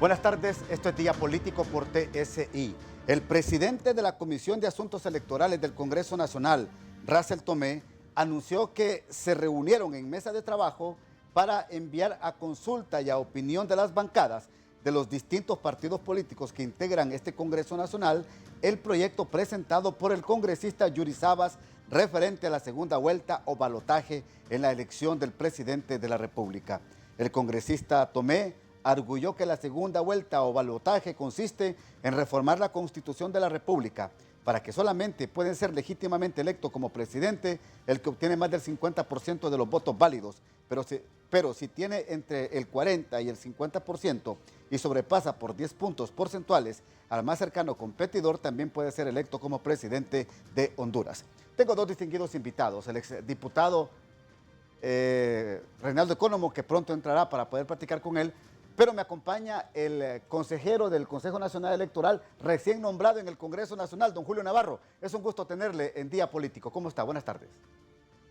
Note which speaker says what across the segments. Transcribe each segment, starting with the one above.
Speaker 1: Buenas tardes, esto es Día Político por TSI. El presidente de la Comisión de Asuntos Electorales del Congreso Nacional, Russell Tomé, anunció que se reunieron en mesa de trabajo para enviar a consulta y a opinión de las bancadas de los distintos partidos políticos que integran este Congreso Nacional el proyecto presentado por el congresista Yuri Sabas referente a la segunda vuelta o balotaje en la elección del presidente de la República. El congresista Tomé arguyó que la segunda vuelta o balotaje consiste en reformar la Constitución de la República para que solamente pueden ser legítimamente electo como presidente el que obtiene más del 50% de los votos válidos, pero si tiene entre el 40 y el 50% y sobrepasa por 10 puntos porcentuales al más cercano competidor, también puede ser electo como presidente de Honduras. Tengo dos distinguidos invitados, el exdiputado Reinaldo Economo, que pronto entrará para poder platicar con él, pero me acompaña el consejero del Consejo Nacional Electoral, recién nombrado en el Congreso Nacional, don Julio Navarro. Es un gusto tenerle en Día Político. ¿Cómo está? Buenas tardes.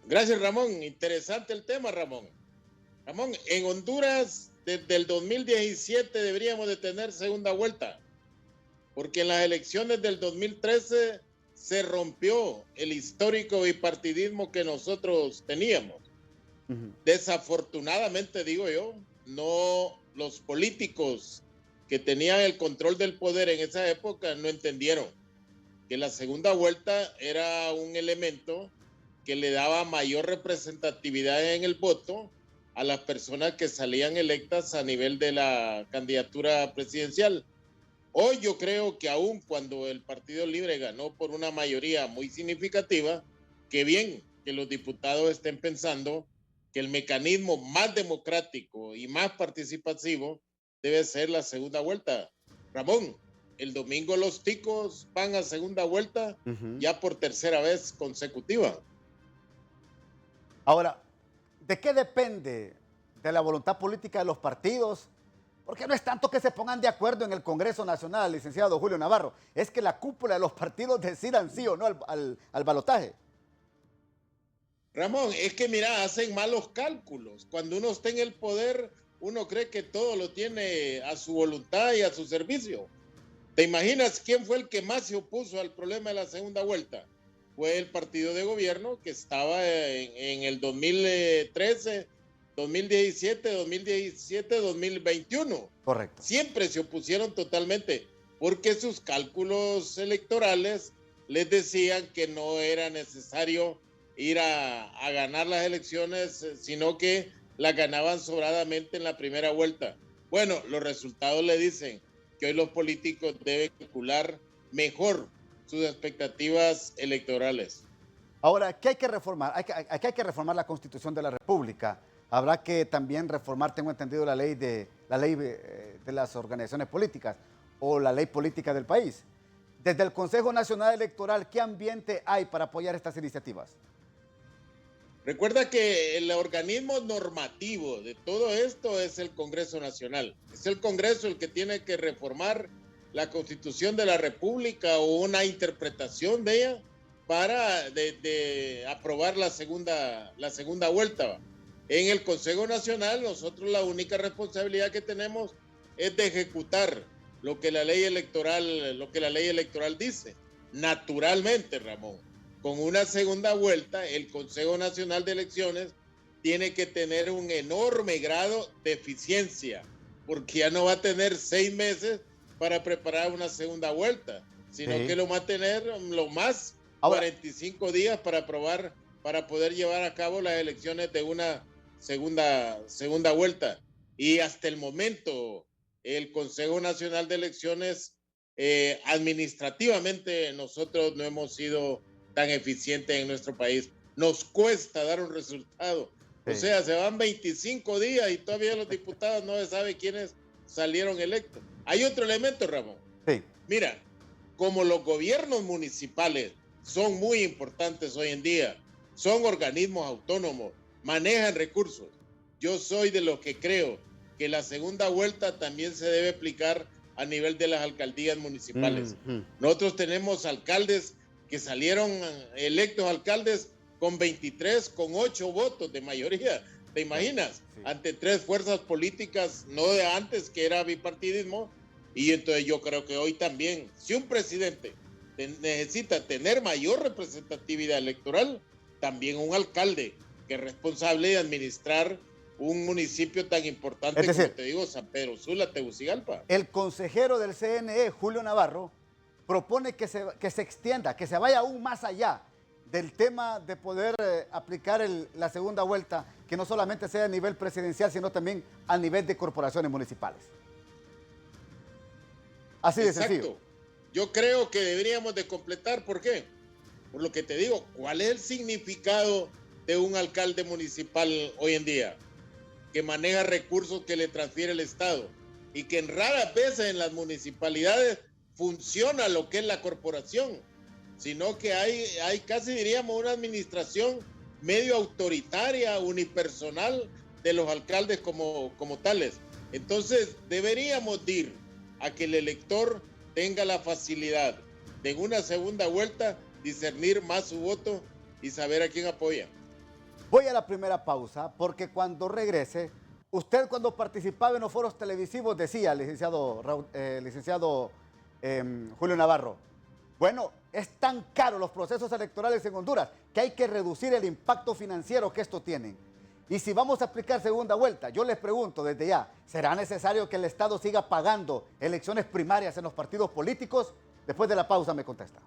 Speaker 2: Gracias, Ramón. Interesante el tema, Ramón. Ramón, en Honduras, desde el 2017 deberíamos de tener segunda vuelta, porque en las elecciones del 2013 se rompió el histórico bipartidismo que nosotros teníamos. Desafortunadamente, digo yo, no, los políticos que tenían el control del poder en esa época no entendieron que la segunda vuelta era un elemento que le daba mayor representatividad en el voto a las personas que salían electas a nivel de la candidatura presidencial. Hoy yo creo que aún cuando el Partido Libre ganó por una mayoría muy significativa, qué bien que los diputados estén pensando que el mecanismo más democrático y más participativo debe ser la segunda vuelta. Ramón, el domingo los ticos van a segunda vuelta ya por tercera vez consecutiva.
Speaker 1: Ahora, ¿de qué depende? ¿De la voluntad política de los partidos? Porque no es tanto que se pongan de acuerdo en el Congreso Nacional, licenciado Julio Navarro, es que la cúpula de los partidos decidan sí o no al balotaje.
Speaker 2: Ramón, es que mira, hacen malos cálculos. Cuando uno está en el poder, uno cree que todo lo tiene a su voluntad y a su servicio. ¿Te imaginas quién fue el que más se opuso al problema de la segunda vuelta? Fue el partido de gobierno que estaba en el 2013, 2017, 2021.
Speaker 1: Correcto.
Speaker 2: Siempre se opusieron totalmente porque sus cálculos electorales les decían que no era necesario ir a ganar las elecciones, sino que las ganaban sobradamente en la primera vuelta. Bueno, los resultados le dicen que hoy los políticos deben calcular mejor sus expectativas electorales.
Speaker 1: Ahora, ¿qué hay que reformar? Hay que reformar la Constitución de la República. Habrá que también reformar, tengo entendido, la ley de las organizaciones políticas o la ley política del país. Desde el Consejo Nacional Electoral, ¿qué ambiente hay para apoyar estas iniciativas?
Speaker 2: Recuerda que el organismo normativo de todo esto es el Congreso Nacional. Es el Congreso el que tiene que reformar la Constitución de la República o una interpretación de ella para de aprobar la segunda vuelta. En el Consejo Nacional nosotros la única responsabilidad que tenemos es de ejecutar lo que la ley electoral dice. Naturalmente, Ramón, con una segunda vuelta, el Consejo Nacional de Elecciones tiene que tener un enorme grado de eficiencia, porque ya no va a tener 6 meses para preparar una segunda vuelta, sino que lo va a tener lo más 45 días para aprobar, para poder llevar a cabo las elecciones de una segunda vuelta. Y hasta el momento, el Consejo Nacional de Elecciones, administrativamente, nosotros no hemos sido tan eficiente en nuestro país. Nos cuesta dar un resultado. O sea, se van 25 días y todavía los diputados no se sabe quiénes salieron electos. Hay otro elemento, Ramón. Mira, como los gobiernos municipales son muy importantes hoy en día, son organismos autónomos, manejan recursos. Yo soy de los que creo que la segunda vuelta también se debe aplicar a nivel de las alcaldías municipales. Nosotros tenemos alcaldes que salieron electos alcaldes con 23, con 8 votos de mayoría. ¿Te imaginas?
Speaker 1: Sí.
Speaker 2: Ante tres fuerzas políticas, no de antes, que era bipartidismo, y entonces yo creo que hoy también, si un presidente necesita tener mayor representatividad electoral, también un alcalde que es responsable de administrar un municipio tan importante,
Speaker 1: Es decir,
Speaker 2: como te digo, San Pedro Sula, Tegucigalpa.
Speaker 1: el consejero del CNE, Julio Navarro, propone que se extienda, que se vaya aún más allá del tema de poder aplicar la segunda vuelta, que no solamente sea a nivel presidencial, sino también a nivel de corporaciones municipales. Así de sencillo.
Speaker 2: Yo creo que deberíamos de completar, ¿por qué? Por lo que te digo, ¿cuál es el significado de un alcalde municipal hoy en día? Que maneja recursos que le transfiere el Estado y que en raras veces en las municipalidades funciona lo que es la corporación, sino que hay casi diríamos una administración medio autoritaria, unipersonal de los alcaldes como tales. Entonces deberíamos ir a que el elector tenga la facilidad de en una segunda vuelta discernir más su voto y saber a quién apoya.
Speaker 1: Voy a la primera pausa porque cuando regrese, usted cuando participaba en los foros televisivos decía, licenciado Julio Navarro, bueno, es tan caro los procesos electorales en Honduras que hay que reducir el impacto financiero que esto tiene. Y si vamos a aplicar segunda vuelta, yo les pregunto desde ya, ¿será necesario que el Estado siga pagando elecciones primarias en los partidos políticos? Después de la pausa me contesta.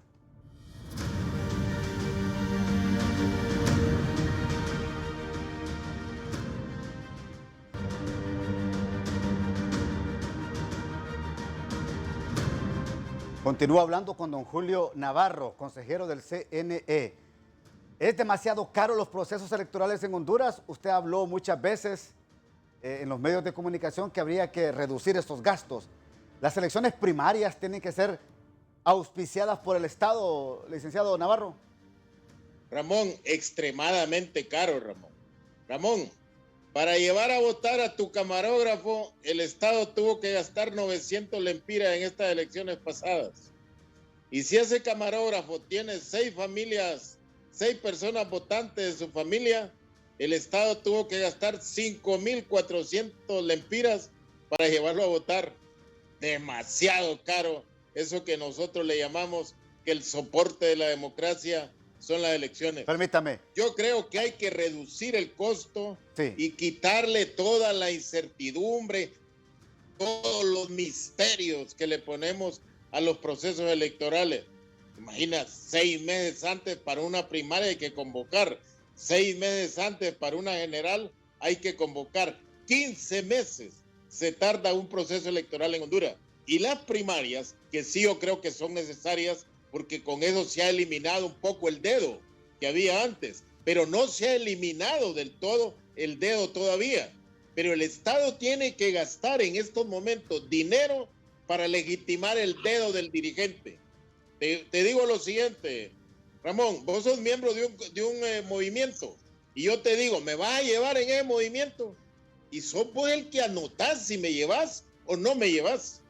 Speaker 1: Continúo hablando con don Julio Navarro, consejero del CNE. ¿Es demasiado caro los procesos electorales en Honduras? Usted habló muchas veces en los medios de comunicación que habría que reducir estos gastos. ¿Las elecciones primarias tienen que ser auspiciadas por el Estado, licenciado Navarro?
Speaker 2: Ramón, extremadamente caro, Ramón. Ramón, para llevar a votar a tu camarógrafo, el Estado tuvo que gastar 900 lempiras en estas elecciones pasadas. Y si ese camarógrafo tiene 6 familias, 6 personas votantes de su familia, el Estado tuvo que gastar 5.400 lempiras para llevarlo a votar. Demasiado caro, eso que nosotros le llamamos que el soporte de la democracia son las elecciones.
Speaker 1: Permítame.
Speaker 2: Yo creo que hay que reducir el costo,
Speaker 1: sí,
Speaker 2: y quitarle toda la incertidumbre, todos los misterios que le ponemos a los procesos electorales. Imagina, 6 meses antes para una primaria hay que convocar, 6 meses antes para una general hay que convocar, 15 meses se tarda un proceso electoral en Honduras. Y las primarias, que sí yo creo que son necesarias, porque con eso se ha eliminado un poco el dedo que había antes, pero no se ha eliminado del todo el dedo todavía. Pero el Estado tiene que gastar en estos momentos dinero para legitimar el dedo del dirigente. Te digo lo siguiente, Ramón, vos sos miembro de un movimiento y yo te digo, ¿me vas a llevar en ese movimiento? Y sos vos el que anotás si me llevas o no me llevas.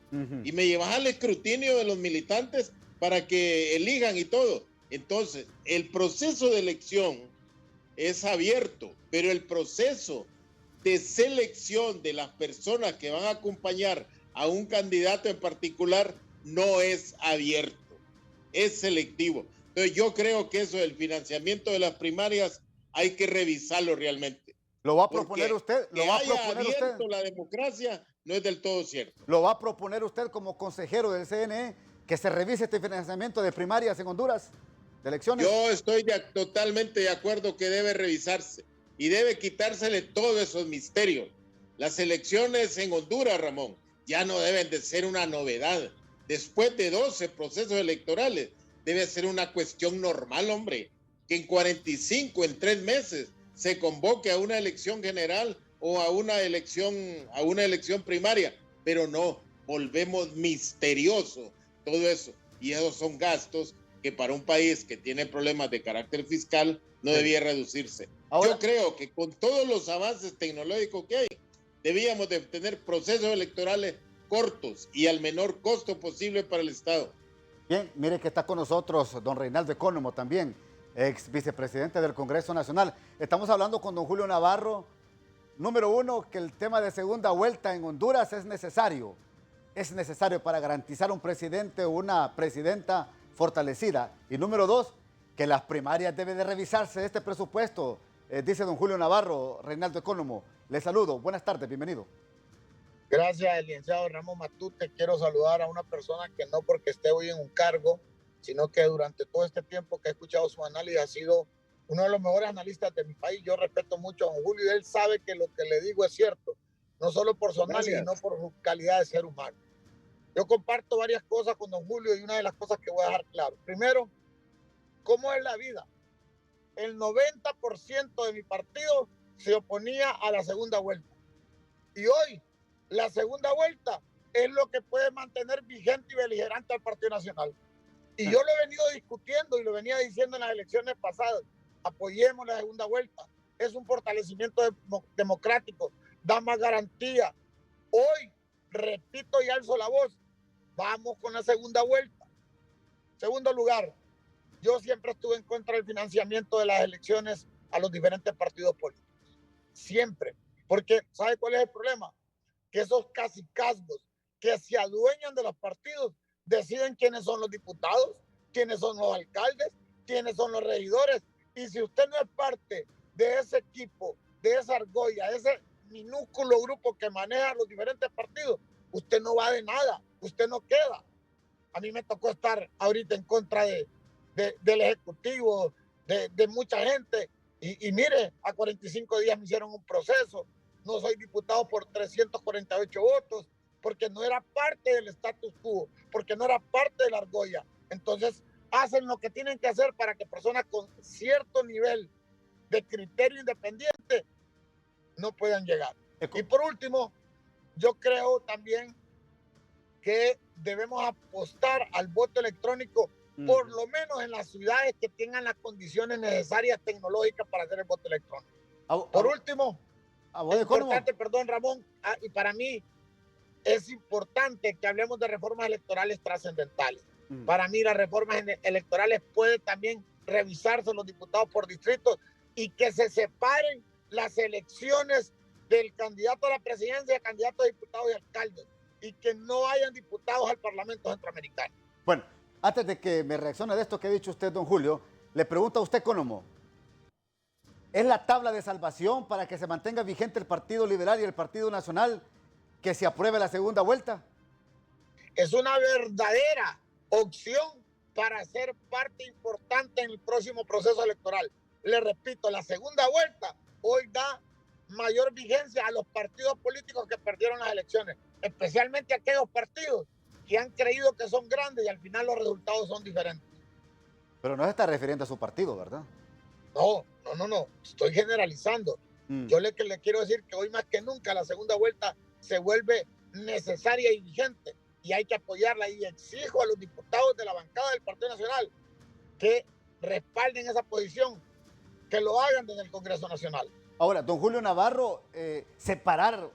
Speaker 2: Y me llevas al escrutinio de los militantes para que elijan y todo. Entonces, el proceso de elección es abierto, pero el proceso de selección de las personas que van a acompañar a un candidato en particular no es abierto, es selectivo. Entonces, yo creo que eso del financiamiento de las primarias hay que revisarlo realmente.
Speaker 1: ¿Lo va a proponer usted? ¿Lo va a proponer usted?
Speaker 2: La democracia no es del todo cierto.
Speaker 1: ¿Lo va a proponer usted como consejero del CNE que se revise este financiamiento de primarias en Honduras, de elecciones?
Speaker 2: Yo estoy totalmente de acuerdo que debe revisarse y debe quitársele todos esos misterios. Las elecciones en Honduras, Ramón, ya no deben de ser una novedad. Después de 12 procesos electorales, debe ser una cuestión normal, hombre, que en 45, en 3 meses, se convoque a una elección general o a una elección primaria, pero no, volvemos misterioso todo eso, y esos son gastos que para un país que tiene problemas de carácter fiscal no debía reducirse. Ahora, yo creo que con todos los avances tecnológicos que hay, debíamos de tener procesos electorales cortos y al menor costo posible para el Estado.
Speaker 1: Bien, mire que está con nosotros don Reinaldo Ecónomo también, ex vicepresidente del Congreso Nacional. Estamos hablando con don Julio Navarro, Número uno, que el tema de segunda vuelta en Honduras es necesario. Es necesario para garantizar un presidente o una presidenta fortalecida. Y número dos, que las primarias debe de revisarse este presupuesto, dice don Julio Navarro, Reinaldo Ecónomo. Le saludo. Buenas tardes, bienvenido.
Speaker 3: Gracias, licenciado Ramón Matute. Quiero saludar a una persona que no porque esté hoy en un cargo, sino que durante todo este tiempo que he escuchado su análisis ha sido uno de los mejores analistas de mi país. Yo respeto mucho a don Julio y él sabe que lo que le digo es cierto, no solo por su análisis, sino por su calidad de ser humano. Yo comparto varias cosas con don Julio y una de las cosas que voy a dejar claro. Primero, ¿cómo es la vida? El 90% de mi partido se oponía a la segunda vuelta. Y hoy, la segunda vuelta es lo que puede mantener vigente y beligerante al Partido Nacional. Y yo lo he venido discutiendo y lo venía diciendo en las elecciones pasadas. Apoyemos la segunda vuelta. Es un fortalecimiento democrático, da más garantía. Hoy, repito y alzo la voz, vamos con la segunda vuelta. Segundo lugar, yo siempre estuve en contra del financiamiento de las elecciones a los diferentes partidos políticos. Siempre. Porque, ¿sabe cuál es el problema? Que esos cacicazgos que se adueñan de los partidos deciden quiénes son los diputados, quiénes son los alcaldes, quiénes son los regidores. Y si usted no es parte de ese equipo, de esa argolla, de ese minúsculo grupo que maneja los diferentes partidos, usted no va de nada, usted no queda. A mí me tocó estar ahorita en contra del Ejecutivo, de mucha gente. Y mire, a 45 días me hicieron un proceso. No soy diputado por 348 votos, porque no era parte del status quo, porque no era parte de la argolla. Entonces, hacen lo que tienen que hacer para que personas con cierto nivel de criterio independiente no puedan llegar. Y por último, yo creo también que debemos apostar al voto electrónico, por lo menos en las ciudades que tengan las condiciones necesarias tecnológicas para hacer el voto electrónico. Por último, es importante, perdón Ramón, y para mí es importante que hablemos de reformas electorales trascendentales. Para mí las reformas electorales pueden también revisarse los diputados por distritos y que se separen las elecciones del candidato a la presidencia, candidato a diputados y alcaldes, y que no hayan diputados al Parlamento Centroamericano.
Speaker 1: Bueno, antes de que me reaccione de esto que ha dicho usted, don Julio, le pregunto a usted, Ecónomo, ¿es la tabla de salvación para que se mantenga vigente el Partido Liberal y el Partido Nacional que se apruebe la segunda vuelta?
Speaker 3: Es una verdadera opción para ser parte importante en el próximo proceso electoral. Le repito, la segunda vuelta hoy da mayor vigencia a los partidos políticos que perdieron las elecciones, especialmente a aquellos partidos que han creído que son grandes y al final los resultados son diferentes.
Speaker 1: Pero no se está refiriendo a su partido, ¿verdad?
Speaker 3: No, estoy generalizando. Yo le quiero decir que hoy más que nunca la segunda vuelta se vuelve necesaria y vigente y hay que apoyarla, y exijo a los diputados de la bancada del Partido Nacional que respalden esa posición, que lo hagan desde el Congreso Nacional.
Speaker 1: Ahora, don Julio Navarro, separar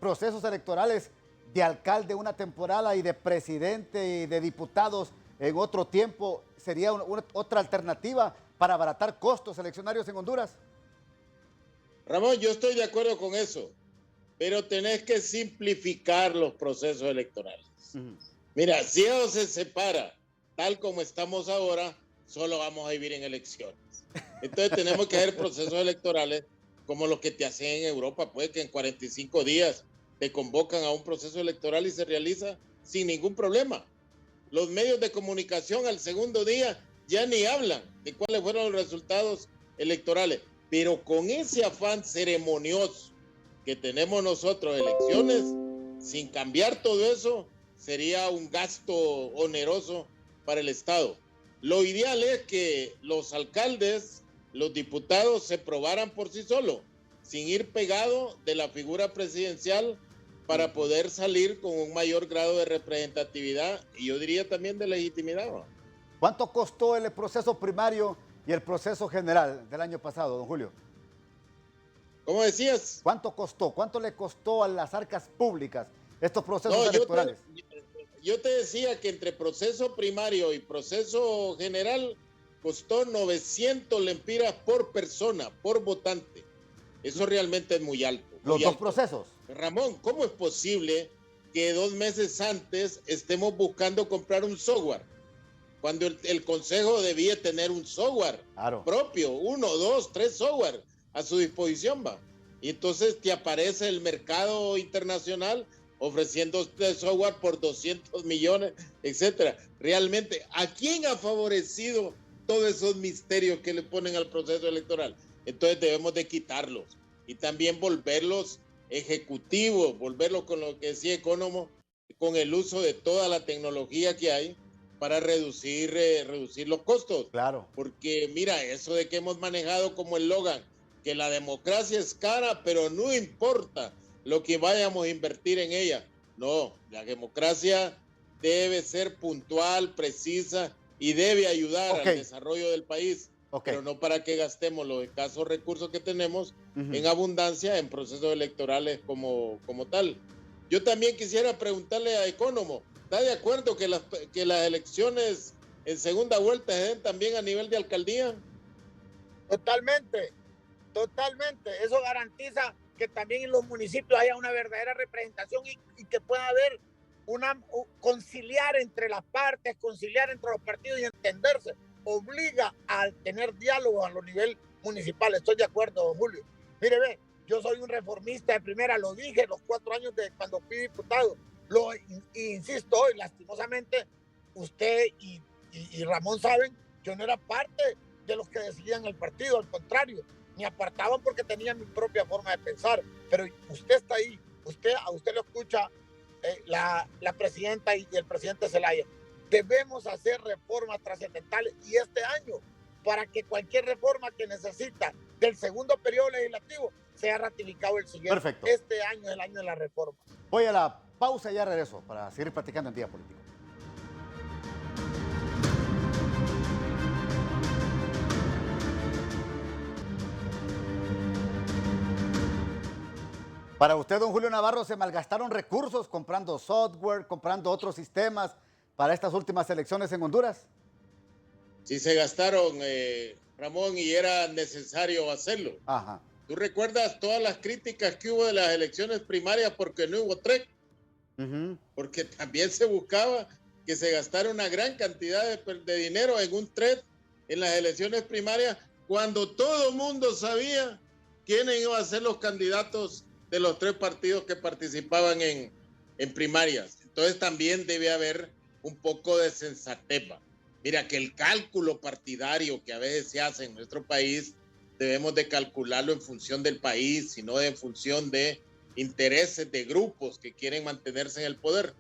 Speaker 1: procesos electorales de alcalde una temporada y de presidente y de diputados en otro tiempo sería otra alternativa para abaratar costos eleccionarios en Honduras.
Speaker 2: Ramón, yo estoy de acuerdo con eso, pero tenés que simplificar los procesos electorales. Mira, si eso se separa tal como estamos ahora, solo vamos a vivir en elecciones. Entonces tenemos que hacer procesos electorales como los que te hacen en Europa, pues que en 45 días te convocan a un proceso electoral y se realiza sin ningún problema. Los medios de comunicación al segundo día ya ni hablan de cuáles fueron los resultados electorales, pero con ese afán ceremonioso que tenemos nosotros, elecciones, sin cambiar todo eso, sería un gasto oneroso para el Estado. Lo ideal es que los alcaldes, los diputados se probaran por sí solos, sin ir pegado de la figura presidencial para poder salir con un mayor grado de representatividad y yo diría también de legitimidad.
Speaker 1: ¿Cuánto costó el proceso primario y el proceso general del año pasado, don Julio?
Speaker 2: ¿Cómo decías?
Speaker 1: ¿Cuánto costó? ¿Cuánto le costó a las arcas públicas estos procesos electorales?
Speaker 2: Yo te decía que entre proceso primario y proceso general costó 900 lempiras por persona, por votante. Eso realmente es muy alto.
Speaker 1: Los
Speaker 2: muy
Speaker 1: dos
Speaker 2: alto.
Speaker 1: procesos.
Speaker 2: Ramón, ¿cómo es posible que 2 meses antes estemos buscando comprar un software? Cuando el Consejo debía tener un software propio, 1, 2, 3 software a su disposición, va. Y entonces te aparece el mercado internacional ofreciendo este software por 200 millones, etcétera. Realmente, ¿a quién ha favorecido todos esos misterios que le ponen al proceso electoral? Entonces debemos de quitarlos y también volverlos ejecutivos, volverlos con lo que decía Economo, con el uso de toda la tecnología que hay para reducir los costos.
Speaker 1: Claro.
Speaker 2: Porque mira, eso de que hemos manejado como el Logan, que la democracia es cara, pero no importa lo que vayamos a invertir en ella. No, la democracia debe ser puntual, precisa y debe ayudar al desarrollo del país, pero no para que gastemos los escasos recursos que tenemos en abundancia en procesos electorales como tal. Yo también quisiera preguntarle a Economo, ¿está de acuerdo que las elecciones en segunda vuelta se den también a nivel de alcaldía?
Speaker 3: Totalmente, totalmente. Eso garantiza que también en los municipios haya una verdadera representación y que pueda haber conciliar entre las partes, conciliar entre los partidos y entenderse. Obliga a tener diálogo a lo nivel municipal. Estoy de acuerdo, Julio. Mire, ve, yo soy un reformista de primera, lo dije los 4 años de cuando fui diputado. Insisto hoy, lastimosamente, usted y Ramón saben, yo no era parte de los que decidían el partido, al contrario, me apartaban porque tenía mi propia forma de pensar, pero usted está ahí, a usted lo escucha la presidenta y el presidente Zelaya. Debemos hacer reformas trascendentales y este año, para que cualquier reforma que necesita del segundo periodo legislativo sea ratificado el siguiente.
Speaker 1: Perfecto.
Speaker 3: Este año es el año de la reforma.
Speaker 1: Voy a la pausa y ya regreso para seguir platicando en Día Político. Para usted, don Julio Navarro, ¿se malgastaron recursos comprando software, comprando otros sistemas para estas últimas elecciones en Honduras?
Speaker 2: Sí se gastaron, Ramón, y era necesario hacerlo.
Speaker 1: Ajá.
Speaker 2: ¿Tú recuerdas todas las críticas que hubo de las elecciones primarias porque no hubo TREC? Porque también se buscaba que se gastara una gran cantidad de dinero en un TREC en las elecciones primarias, cuando todo el mundo sabía quiénes iban a ser los candidatos de los 3 partidos que participaban en primarias. Entonces también debe haber un poco de sensatez. Mira, que el cálculo partidario que a veces se hace en nuestro país, debemos de calcularlo en función del país, y no en función de intereses de grupos que quieren mantenerse en el poder.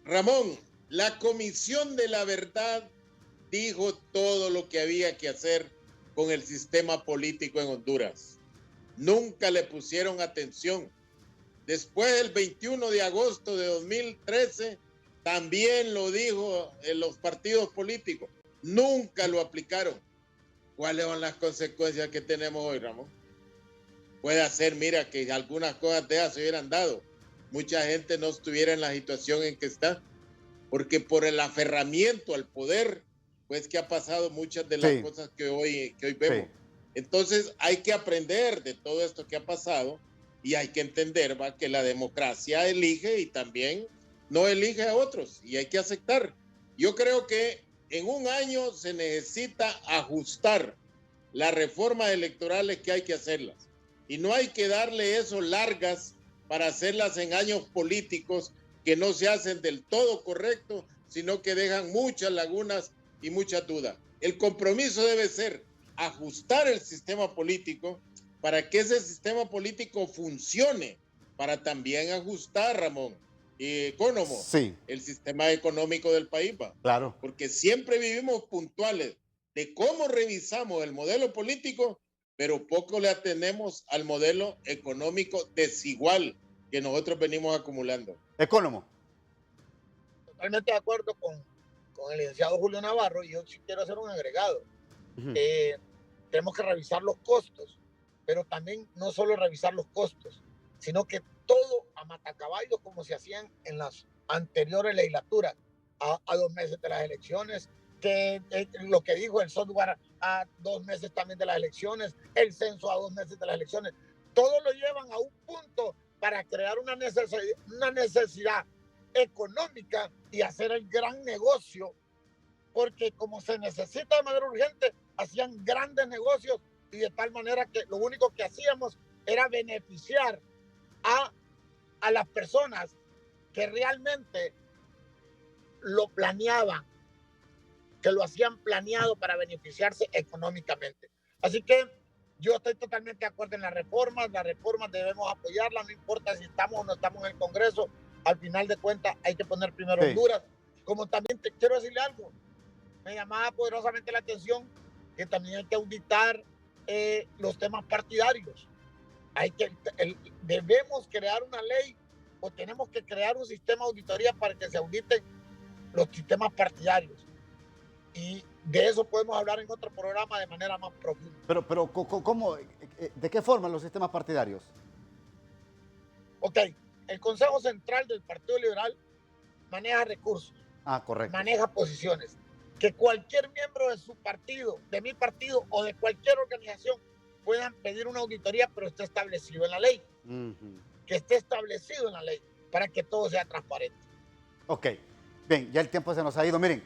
Speaker 2: Ramón, la Comisión de la Verdad dijo todo lo que había que hacer con el sistema político en Honduras. Nunca le pusieron atención. Después del 21 de agosto de 2013, también lo dijo en los partidos políticos. Nunca lo aplicaron. ¿Cuáles son las consecuencias que tenemos hoy, Ramón? Puede ser, mira, que algunas cosas de esas se hubieran dado. Mucha gente no estuviera en la situación en que está, porque por el aferramiento al poder, pues que ha pasado muchas de las cosas que hoy vemos. Entonces hay que aprender de todo esto que ha pasado y hay que entender que la democracia elige y también no elige a otros, y hay que aceptar. Yo creo que en un año se necesita ajustar las reformas electorales, que hay que hacerlas, y no hay que darle eso largas para hacerlas en años políticos que no se hacen del todo correcto, sino que dejan muchas lagunas y muchas dudas. El compromiso debe ser ajustar el sistema político para que ese sistema político funcione, para también ajustar, Ramón y Economo, el sistema económico del país.
Speaker 1: Claro.
Speaker 2: Porque siempre vivimos puntuales de cómo revisamos el modelo político, pero poco le atenemos al modelo económico desigual que nosotros venimos acumulando.
Speaker 1: Economo.
Speaker 3: Totalmente de acuerdo con el licenciado Julio Navarro, y yo sí quiero hacer un agregado. Tenemos que revisar los costos, pero también no solo revisar los costos, sino que todo a matacaballo, como se hacían en las anteriores legislaturas, a 2 meses de las elecciones, que lo que dijo el software a 2 meses también de las elecciones, el censo a 2 meses de las elecciones, todo lo llevan a un punto para crear una necesidad económica y hacer el gran negocio, porque como se necesita de manera urgente, hacían grandes negocios y de tal manera que lo único que hacíamos era beneficiar a las personas que realmente lo planeaban, que lo hacían planeado para beneficiarse económicamente. Así que yo estoy totalmente de acuerdo en las reformas debemos apoyarlas, no importa si estamos o no estamos en el Congreso, al final de cuentas hay que poner primero Honduras. Como también te quiero decirle algo, me llamaba poderosamente la atención que también hay que auditar los temas partidarios. Debemos crear una ley o tenemos que crear un sistema de auditoría para que se auditen los sistemas partidarios. Y de eso podemos hablar en otro programa de manera más profunda.
Speaker 1: Pero ¿cómo? ¿De qué forma los sistemas partidarios?
Speaker 3: Ok, el Consejo Central del Partido Liberal maneja recursos.
Speaker 1: Correcto.
Speaker 3: Maneja posiciones. Que cualquier miembro de su partido, de mi partido o de cualquier organización puedan pedir una auditoría, pero esté establecido en la ley. Que esté establecido en la ley para que todo sea transparente.
Speaker 1: Ok, bien, ya el tiempo se nos ha ido. Miren,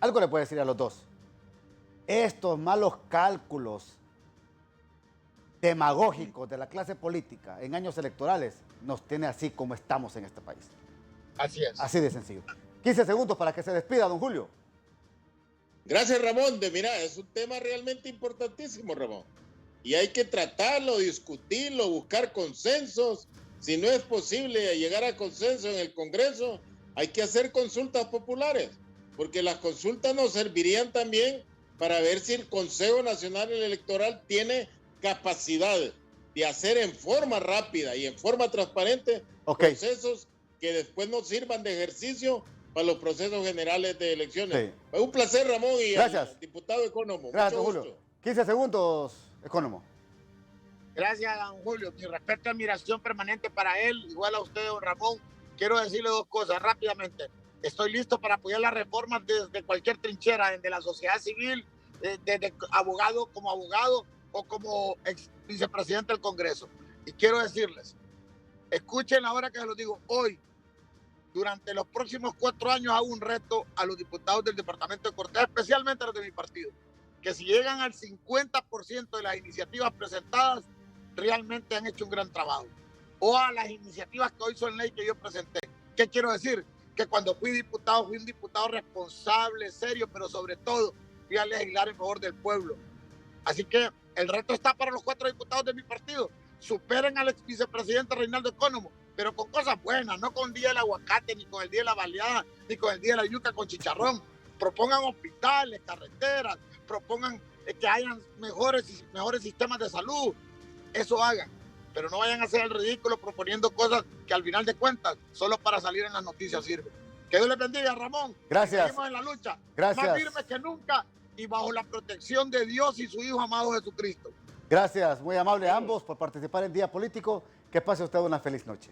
Speaker 1: algo le puedo decir a los dos. Estos malos cálculos demagógicos de la clase política en años electorales nos tiene así como estamos en este país.
Speaker 3: Así es.
Speaker 1: Así de sencillo. 15 segundos para que se despida, don Julio.
Speaker 2: Gracias, Ramón. Mira, es un tema realmente importantísimo, Ramón. Y hay que tratarlo, discutirlo, buscar consensos. Si no es posible llegar a consenso en el Congreso, hay que hacer consultas populares, porque las consultas nos servirían también para ver si el Consejo Nacional Electoral tiene capacidad de hacer en forma rápida y en forma transparente procesos que después nos sirvan de ejercicio para los procesos generales de elecciones. Sí. Un placer, Ramón, y
Speaker 1: gracias.
Speaker 2: Al diputado Ecónomo.
Speaker 1: Gracias, mucho Julio. 15 segundos, Ecónomo.
Speaker 3: Gracias, don Julio. Mi respeto y admiración permanente para él, igual a usted, don Ramón. Quiero decirle 2 cosas rápidamente. Estoy listo para apoyar las reformas desde cualquier trinchera, desde la sociedad civil, desde abogado o como ex vicepresidente del Congreso. Y quiero decirles, escuchen ahora que se los digo hoy, durante los próximos 4 años hago un reto a los diputados del departamento de Cortés, especialmente a los de mi partido, que si llegan al 50% de las iniciativas presentadas, realmente han hecho un gran trabajo. O a las iniciativas que hoy son ley que yo presenté. ¿Qué quiero decir? Que cuando fui un diputado responsable, serio, pero sobre todo fui a legislar en favor del pueblo. Así que el reto está para los 4 diputados de mi partido. Superen al ex vicepresidente Reinaldo Ecónomo, pero con cosas buenas, no con el día del aguacate, ni con el día de la baleada, ni con el día de la yuca con chicharrón. Propongan hospitales, carreteras, propongan que hayan mejores sistemas de salud. Eso hagan, pero no vayan a hacer el ridículo proponiendo cosas que al final de cuentas solo para salir en las noticias sirven. Que Dios les bendiga, Ramón.
Speaker 1: Gracias.
Speaker 3: Seguimos en la lucha.
Speaker 1: Gracias.
Speaker 3: Más firmes que nunca y bajo la protección de Dios y su Hijo amado Jesucristo.
Speaker 1: Gracias, muy amable a ambos por participar en Día Político. Que pase usted una feliz noche.